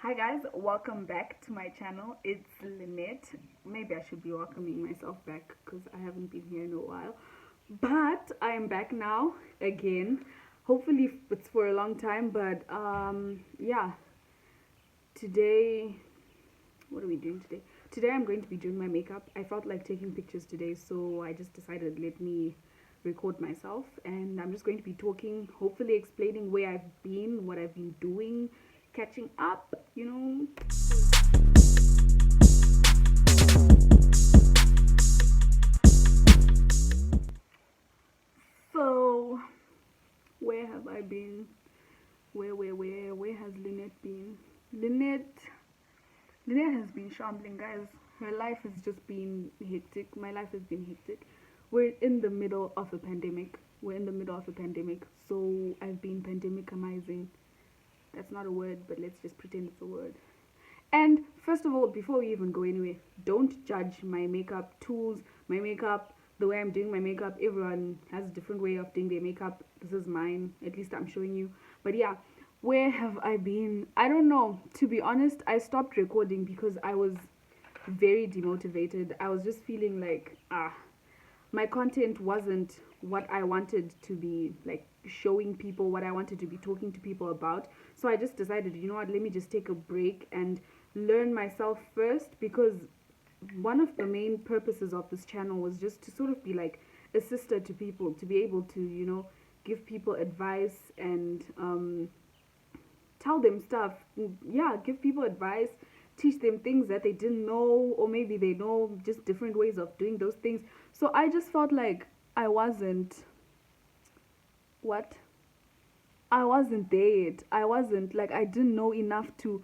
Hi guys, welcome back to my channel. It's Lynette. Maybe I should be welcoming myself back because I haven't been here in a while. But I am back now again. Hopefully it's for a long time, but yeah. Today, what are we doing today? Today I'm going to be doing my makeup. I felt like taking pictures today, so I just decided let me record myself, and I'm just going to be talking, hopefully explaining where I've been, what I've been doing, catching up, you know. So where have I been? Where has Lynette been? Lynette has been shambling, guys. Her life has just been hectic. My life has been hectic. We're in the middle of a pandemic. So I've been pandemicizing. That's not a word, but let's just pretend it's a word. And first of all, before we even go anywhere, don't judge my makeup tools, my makeup, the way I'm doing my makeup. Everyone has a different way of doing their makeup. This is mine. At least I'm showing you. But yeah, where have I been? I don't know. To be honest, I stopped recording because I was very demotivated. I was just feeling like, my content wasn't what I wanted to be, like showing people what I wanted to be talking to people about. So I just decided, you know what, let me just take a break and learn myself first, because one of the main purposes of this channel was just to sort of be like a sister to people, to be able to, you know, give people advice and tell them stuff. Yeah, give people advice, teach them things that they didn't know, or maybe they know just different ways of doing those things. So I just felt like I wasn't what I wasn't there yet. I wasn't like, I didn't know enough to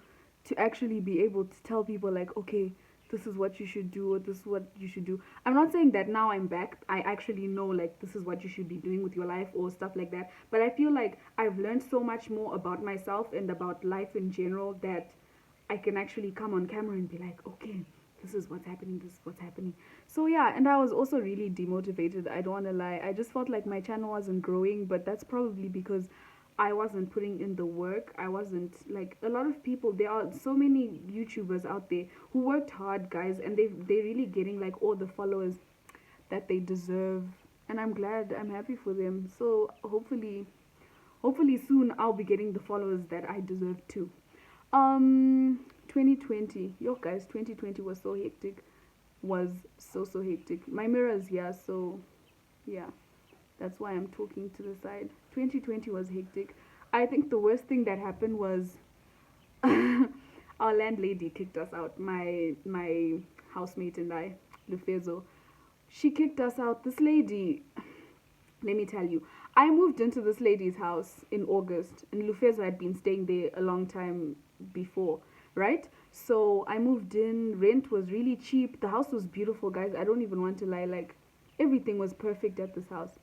actually be able to tell people like, okay, this is what you should do, or this is what you should do. I'm not saying that now I'm back I actually know like this is what you should be doing with your life or stuff like that, but I feel like I've learned so much more about myself and about life in general that I can actually come on camera and be like, okay, this is what's happening, this is what's happening. So yeah, and I was also really demotivated. I don't want to lie. I just felt like my channel wasn't growing, but that's probably because I wasn't putting in the work. I wasn't like a lot of people. There are so many YouTubers out there who worked hard, guys, and they're really getting like all the followers that they deserve. And I'm glad, I'm happy for them. So hopefully soon I'll be getting the followers that I deserve too. 2020, yo guys, 2020 was so hectic. Was so hectic. My mirror's here, so yeah, that's why I'm talking to the side. 2020 was hectic. I think the worst thing that happened was our landlady kicked us out. My housemate and I, Lufezo, she kicked us out. This lady, let me tell you, I moved into this lady's house in August, and Lufezo had been staying there a long time before, right? So I moved in. Rent was really cheap. The house was beautiful, guys. I don't even want to lie. Like, everything was perfect at this house.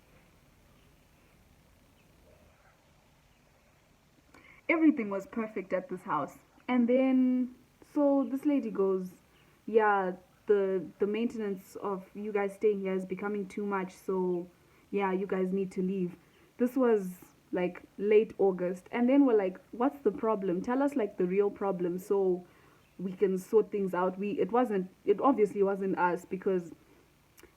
Everything was perfect at this house. And then, so this lady goes, yeah, the maintenance of you guys staying here is becoming too much, so yeah, you guys need to leave. This was like late August, and then we're like, what's the problem? Tell us like the real problem so we can sort things out. It obviously wasn't us, because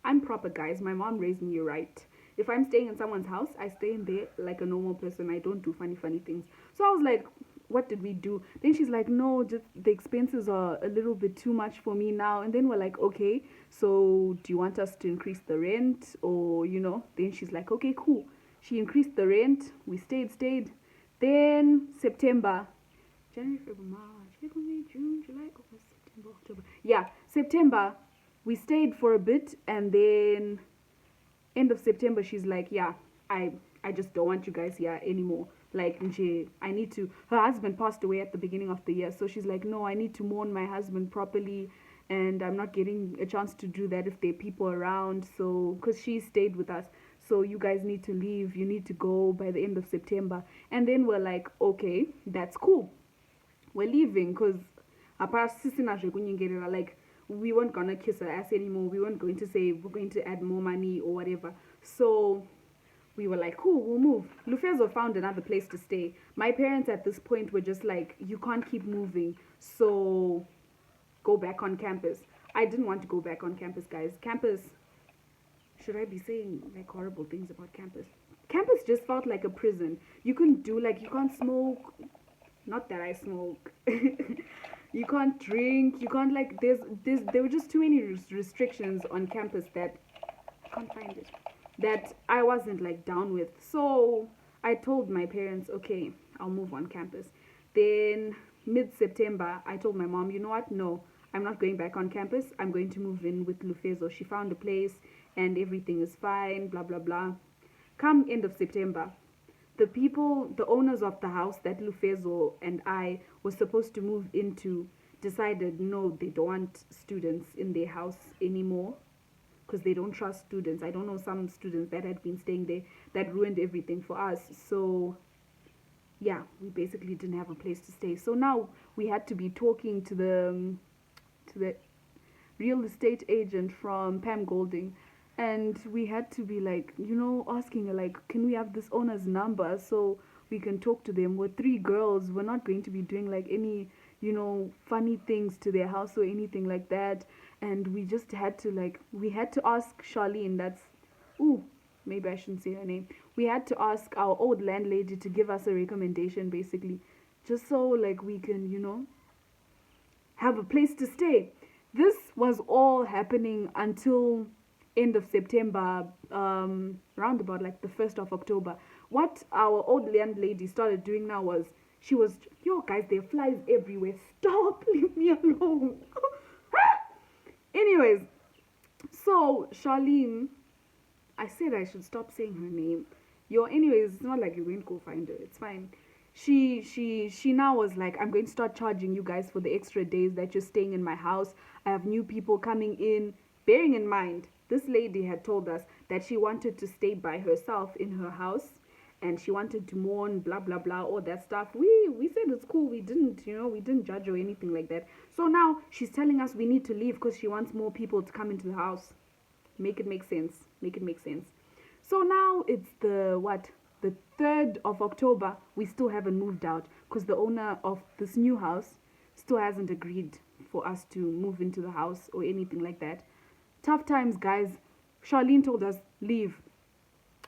I'm proper, guys. My mom raised me right. If I'm staying in someone's house, I stay in there like a normal person. I don't do funny things. So I was like, what did we do? Then she's like, no, just the expenses are a little bit too much for me now. And then we're like, okay, so do you want us to increase the rent, or you know? Then she's like, okay, cool. She increased the rent. We stayed. Then September, January, February, March, April, May, June, July, August, September, October. Yeah, September. We stayed for a bit, and then end of September, she's like, yeah, I just don't want you guys here anymore. Like, I need to. Her husband passed away at the beginning of the year, so she's like, no, I need to mourn my husband properly, and I'm not getting a chance to do that if there are people around. So, because she stayed with us, so you guys need to leave. You need to go by the end of September. And then we're like, okay, that's cool. We're leaving because like, we weren't gonna kiss her ass anymore. We weren't going to say we're going to add more money or whatever. So we were like, like, cool, we'll move. Lufezo found another place to stay. My parents at this point were just like, you can't keep moving, so go back on campus. I didn't want to go back on campus, guys. Campus, should I be saying like horrible things about campus? Campus just felt like a prison. You couldn't do like, you can't smoke. Not that I smoke. You can't drink. You can't like, there were just too many restrictions on campus that I can't find it, that I wasn't like down with. So I told my parents, okay, I'll move on campus. Then mid-September, I told my mom, you know what? No, I'm not going back on campus. I'm going to move in with Lufezo. She found a place and everything is fine, blah, blah, blah. Come end of September, the owners of the house that Lufezo and I were supposed to move into decided no, they don't want students in their house anymore because they don't trust students. I don't know, some students that had been staying there that ruined everything for us. So yeah, we basically didn't have a place to stay. So now we had to be talking to the real estate agent from Pam Golding, and we had to be like, you know, asking her like, can we have this owner's number so we can talk to them? We're three girls. We're not going to be doing like any, you know, funny things to their house or anything like that. And we just had to like, we had to ask Charlene, that's, ooh, maybe I shouldn't say her name. We had to ask our old landlady to give us a recommendation, basically, just so like we can, you know, have a place to stay. This was all happening until end of September, round about like the 1st of October. What our old landlady started doing now was, she was, yo guys, there are flies everywhere. Stop, leave me alone. Anyways, so Charlene, I said I should stop saying her name. Yo, anyways, it's not like you're going to go find her. It's fine. She now was like, I'm going to start charging you guys for the extra days that you're staying in my house. I have new people coming in. Bearing in mind, this lady had told us that she wanted to stay by herself in her house and she wanted to mourn, blah blah blah, all that stuff. We said it's cool. We didn't, you know, we didn't judge or anything like that. So now she's telling us we need to leave because she wants more people to come into the house. Make it make sense. Make it make sense. So now it's the 3rd of October. We still haven't moved out because the owner of this new house still hasn't agreed for us to move into the house or anything like that. Tough times, guys. Charlene told us leave.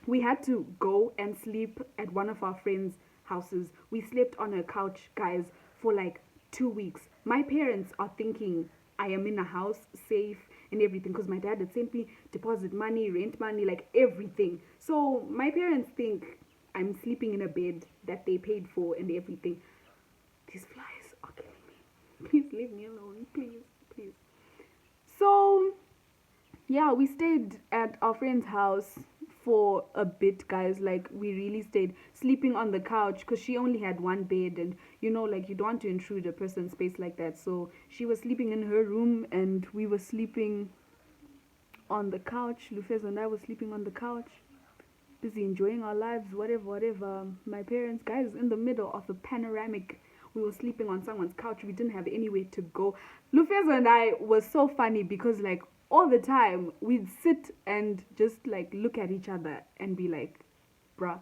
We had to go and sleep at one of our friends' houses. We slept on a couch, guys, for like 2 weeks. My parents are thinking I am in a house, safe and everything, because my dad had sent me deposit money, rent money, like everything. So my parents think I'm sleeping in a bed that they paid for and everything. These flies are killing me. Please leave me alone. Please, please. So yeah, we stayed at our friend's house for a bit, guys. Like, we really stayed, sleeping on the couch because she only had one bed, and you know, like, you don't want to intrude a person's space like that. So she was sleeping in her room and we were sleeping on the couch. Lufez and I were sleeping on the couch, busy enjoying our lives, whatever. My parents, guys, in the middle of a panoramic, we were sleeping on someone's couch. We didn't have anywhere to go. Lufez and I was so funny because, like, all the time we'd sit and just like look at each other and be like, bruh,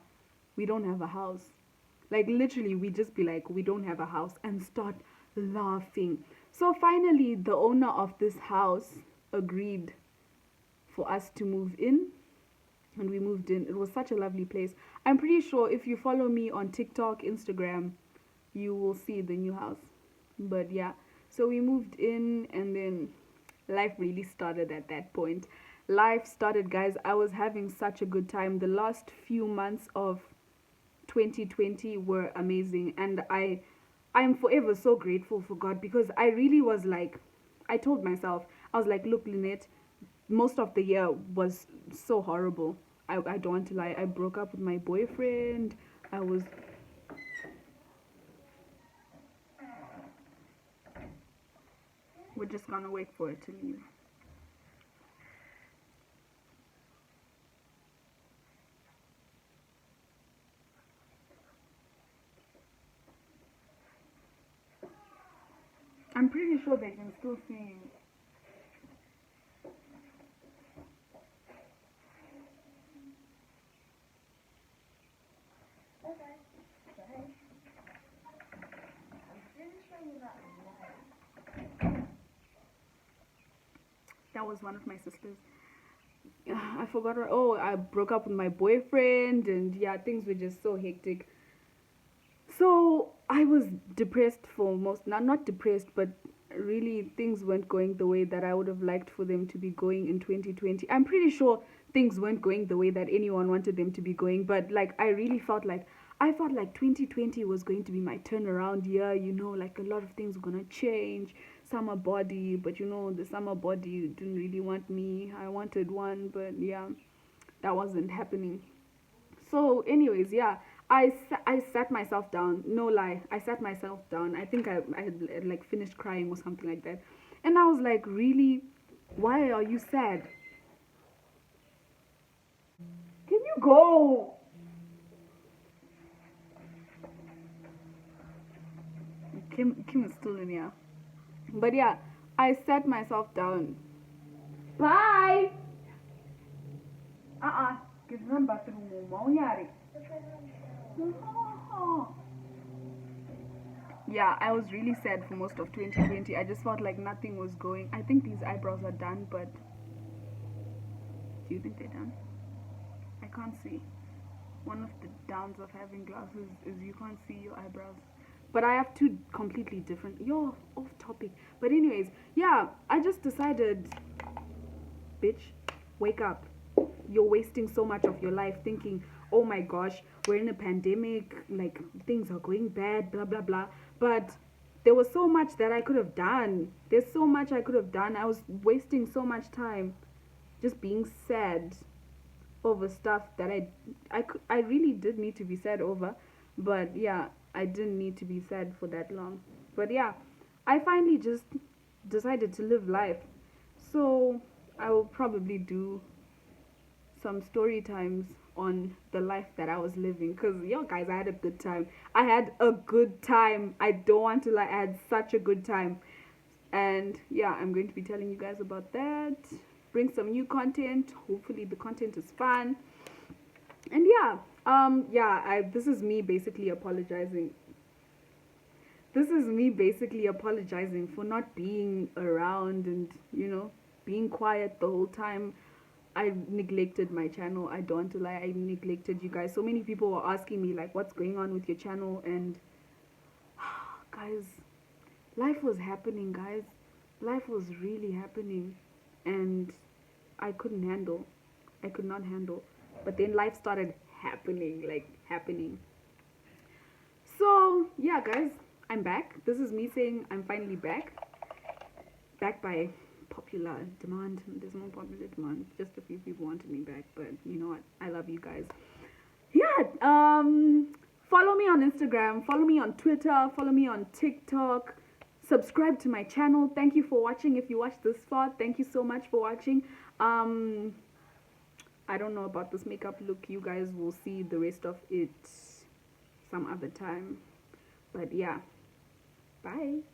we don't have a house. Like, literally, we just be like, we don't have a house, and start laughing. So finally the owner of this house agreed for us to move in, and we moved in. It was such a lovely place. I'm pretty sure if you follow me on TikTok, Instagram, you will see the new house. But yeah, so we moved in, and then life really started at that point. Life started, guys. I was having such a good time. The last few months of 2020 were amazing, and I'm forever so grateful for God, because I really was like, I told myself, I was like, look, Lynette, most of the year was so horrible. I don't want to lie. I broke up with my boyfriend. We're just gonna wait for it to leave. I'm pretty sure they can still see. That was one of my sisters. I forgot her. Oh, I broke up with my boyfriend, and yeah, things were just so hectic. So I was depressed for most, not depressed, but really things weren't going the way that I would have liked for them to be going in 2020. I'm pretty sure things weren't going the way that anyone wanted them to be going, but like I felt like 2020 was going to be my turnaround year, like a lot of things were gonna change. Summer body, but the summer body didn't really want me. I wanted one, but yeah, that wasn't happening. So, anyways, yeah, I sat myself down. No lie, I sat myself down. I think I had like finished crying or something like that, and I was like, really, why are you sad? Can you go? Kim is still in here, but yeah, I sat myself down. Bye. Give them bathroom. Yeah, I was really sad for most of 2020. I just felt like nothing was going. I think these eyebrows are done, but do you think they're done? I can't see. One of the downs of having glasses is you can't see your eyebrows. But I have two completely different. You're off topic. But, anyways, yeah, I just decided, bitch, wake up. You're wasting so much of your life thinking, oh my gosh, we're in a pandemic, like things are going bad, blah blah blah. But there was so much that I could have done. There's so much I could have done. I was wasting so much time just being sad over stuff that I really did need to be sad over. But yeah, I didn't need to be sad for that long. But yeah, I finally just decided to live life. So I will probably do some story times on the life that I was living. Because, yo, guys, I had a good time. I had a good time. I don't want to lie, I had such a good time. And yeah, I'm going to be telling you guys about that. Bring some new content. Hopefully, the content is fun. And yeah, this is me basically apologizing. This is me basically apologizing for not being around and, being quiet the whole time. I neglected my channel. I don't want to lie. I neglected you guys. So many people were asking me like, what's going on with your channel? And guys, life was happening, guys. Life was really happening. And I couldn't handle. I could not handle. But then life started happening, like happening. So yeah, guys, I'm back. This is me saying I'm finally back. Back by popular demand. There's no popular demand. Just a few people wanted me back, but you know what? I love you guys. Yeah. Follow me on Instagram. Follow me on Twitter. Follow me on TikTok. Subscribe to my channel. Thank you for watching. If you watched this far, thank you so much for watching. I don't know about this makeup look. You guys will see the rest of it some other time. But yeah. Bye.